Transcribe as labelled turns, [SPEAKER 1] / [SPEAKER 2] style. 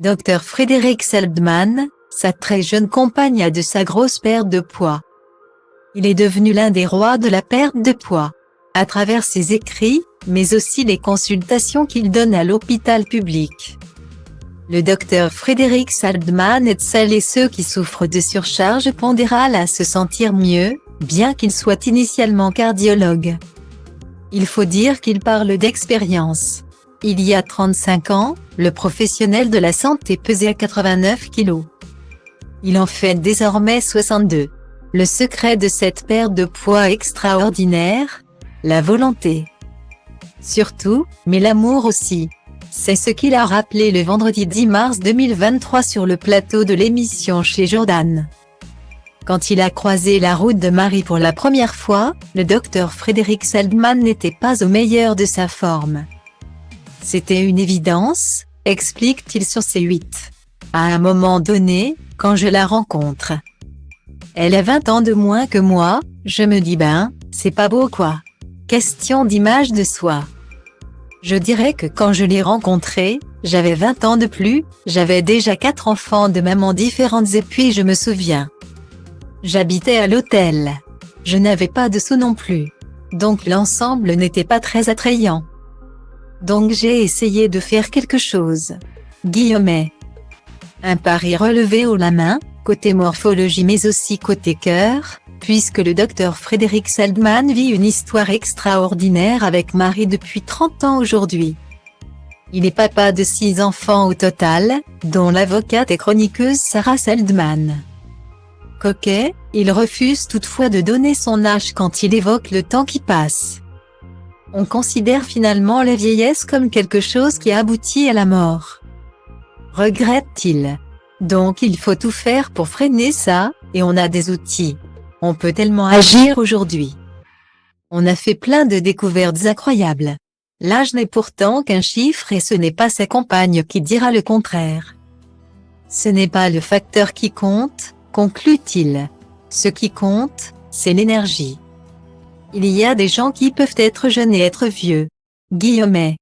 [SPEAKER 1] Dr Frédéric Seldman, sa très jeune compagne a de sa grosse perte de poids. Il est devenu l'un des rois de la perte de poids, à travers ses écrits, mais aussi les consultations qu'il donne à l'hôpital public. Le docteur Frédéric Seldman aide celles et ceux qui souffrent de surcharge pondérale à se sentir mieux, bien qu'il soit initialement cardiologue. Il faut dire qu'il parle d'expérience. Il y a 35 ans, le professionnel de la santé pesait 89 kg. Il en fait désormais 62. Le secret de cette perte de poids extraordinaire? La volonté. Surtout, mais l'amour aussi. C'est ce qu'il a rappelé le vendredi 10 mars 2023 sur le plateau de l'émission chez Jordan. Quand il a croisé la route de Marie pour la première fois, le docteur Frédéric Seldman n'était pas au meilleur de sa forme. C'était une évidence, explique-t-il sur C8. À un moment donné, quand je la rencontre. Elle a 20 ans de moins que moi, je me dis c'est pas beau quoi. Question d'image de soi. Je dirais que quand je l'ai rencontrée, j'avais 20 ans de plus, j'avais déjà 4 enfants de mamans différentes et puis je me souviens. J'habitais à l'hôtel. Je n'avais pas de sous non plus. Donc l'ensemble n'était pas très attrayant. Donc j'ai essayé de faire quelque chose. Guillemets. Un pari relevé haut la main, côté morphologie mais aussi côté cœur, puisque le docteur Frédéric Seldman vit une histoire extraordinaire avec Marie depuis 30 ans aujourd'hui. Il est papa de 6 enfants au total, dont l'avocate et chroniqueuse Sarah Seldman. Coquet, il refuse toutefois de donner son âge quand il évoque le temps qui passe. On considère finalement la vieillesse comme quelque chose qui aboutit à la mort. Regrette-t-il. Donc il faut tout faire pour freiner ça, et on a des outils. On peut tellement agir aujourd'hui. On a fait plein de découvertes incroyables. L'âge n'est pourtant qu'un chiffre et ce n'est pas sa compagne qui dira le contraire. Ce n'est pas le facteur qui compte, conclut-il. Ce qui compte, c'est l'énergie. Il y a des gens qui peuvent être jeunes et être vieux. Guillemets.